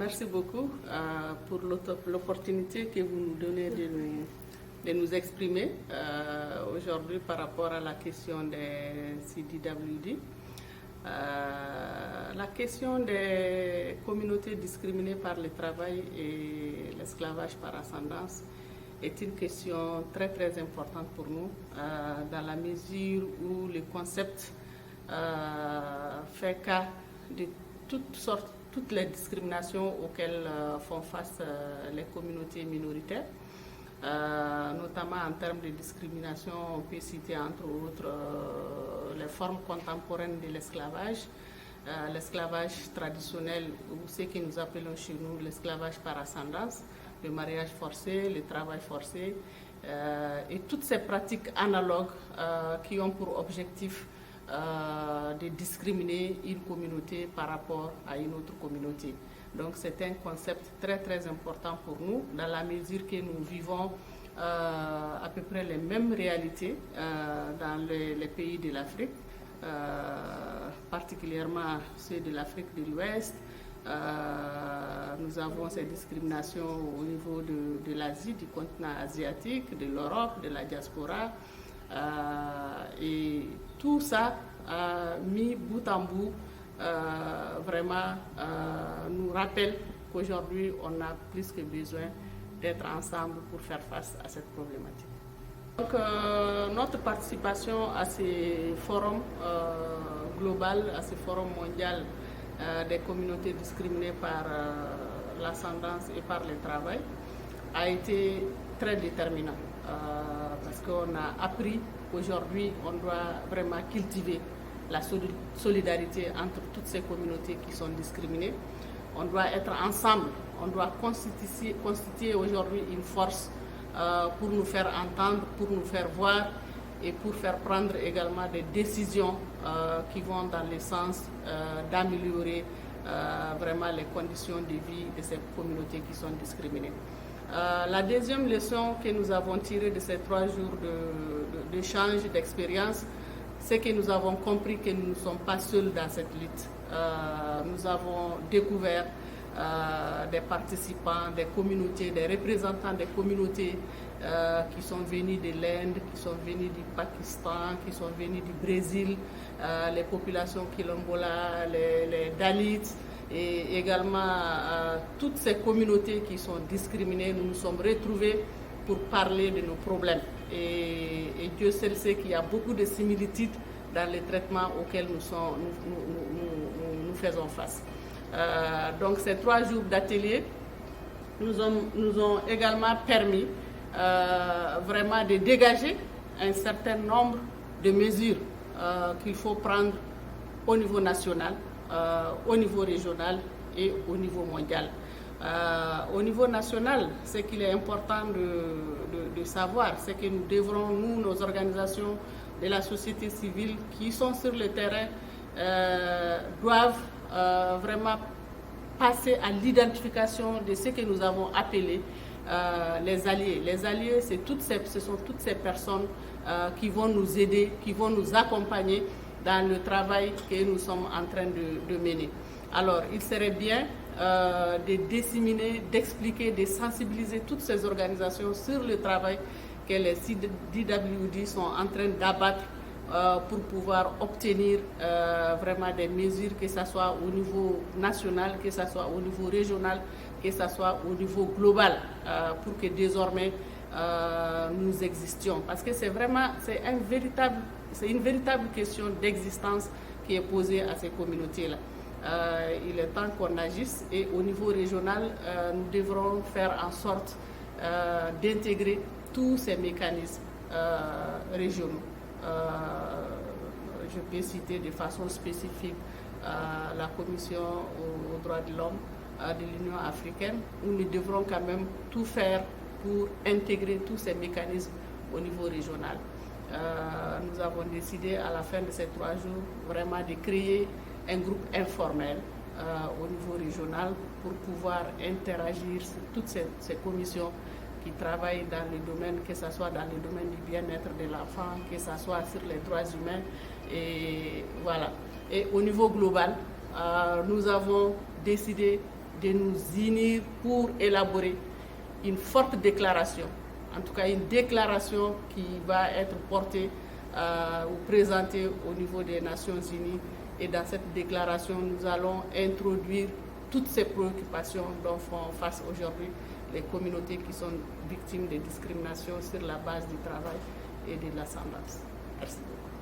Merci beaucoup pour l'opportunité que vous nous donnez de nous exprimer aujourd'hui par rapport à la question des CDWD. La question des communautés discriminées par le travail et l'esclavage par ascendance est une question très très importante pour nous dans la mesure où le concept fait cas de toutes les discriminations auxquelles font face les communautés minoritaires, notamment en termes de discrimination. On peut citer entre autres les formes contemporaines de l'esclavage, l'esclavage traditionnel ou ce que nous appelons chez nous l'esclavage par ascendance, le mariage forcé, le travail forcé et toutes ces pratiques analogues qui ont pour objectif de discriminer une communauté par rapport à une autre communauté. Donc c'est un concept très très important pour nous dans la mesure que nous vivons à peu près les mêmes réalités dans les pays de l'Afrique, particulièrement ceux de l'Afrique de l'Ouest. Nous avons ces discriminations au niveau de l'Asie, du continent asiatique, de l'Europe, de la diaspora. Et tout ça, mis bout en bout, vraiment nous rappelle qu'aujourd'hui, on a plus que besoin d'être ensemble pour faire face à cette problématique. Donc, notre participation à ces forums global, à ce forum mondial des communautés discriminées par l'ascendance et par le travail, a été très déterminant. Parce qu'on a appris qu'aujourd'hui, on doit vraiment cultiver la solidarité entre toutes ces communautés qui sont discriminées. On doit être ensemble, on doit constituer aujourd'hui une force pour nous faire entendre, pour nous faire voir et pour faire prendre également des décisions qui vont dans le sens d'améliorer vraiment les conditions de vie de ces communautés qui sont discriminées. La deuxième leçon que nous avons tirée de ces 3 jours d'échange, d'expérience, c'est que nous avons compris que nous ne sommes pas seuls dans cette lutte. Nous avons découvert des participants, des communautés, des représentants des communautés qui sont venus de l'Inde, qui sont venus du Pakistan, qui sont venus du Brésil, les populations quilombola, les Dalits, et également toutes ces communautés qui sont discriminées. Nous nous sommes retrouvés pour parler de nos problèmes. Et Dieu seul sait qu'il y a beaucoup de similitudes dans les traitements auxquels nous faisons face. Donc ces 3 jours d'atelier nous ont également permis vraiment de dégager un certain nombre de mesures qu'il faut prendre au niveau national, au niveau régional et au niveau mondial. Au niveau national, ce qu'il est important de savoir, c'est que nous devrons, nous, nos organisations de la société civile qui sont sur le terrain, doivent vraiment passer à l'identification de ce que nous avons appelé les alliés. Les alliés, ce sont toutes ces personnes qui vont nous aider, qui vont nous accompagner dans le travail que nous sommes en train de mener. Alors, il serait bien de disséminer, d'expliquer, de sensibiliser toutes ces organisations sur le travail que les CDWD sont en train d'abattre pour pouvoir obtenir vraiment des mesures, que ce soit au niveau national, que ce soit au niveau régional, que ce soit au niveau global, pour que désormais nous existions. Parce que c'est une véritable question d'existence qui est posée à ces communautés-là. Il est temps qu'on agisse et au niveau régional, nous devrons faire en sorte d'intégrer tous ces mécanismes régionaux. Je peux citer de façon spécifique la Commission aux droits de l'homme de l'Union africaine, où nous devrons quand même tout faire pour intégrer tous ces mécanismes au niveau régional. Nous avons décidé à la fin de ces 3 jours vraiment de créer un groupe informel au niveau régional pour pouvoir interagir sur toutes ces commissions qui travaillent dans les domaines, que ce soit dans le domaine du bien-être de l'enfant, que ce soit sur les droits humains. Et voilà. Et au niveau global, nous avons décidé de nous unir pour élaborer une forte déclaration, en tout cas une déclaration qui va être portée ou présentée au niveau des Nations Unies. Et dans cette déclaration, nous allons introduire toutes ces préoccupations dont font face aujourd'hui les communautés qui sont victimes de discrimination sur la base du travail et de l'ascendance. Merci beaucoup.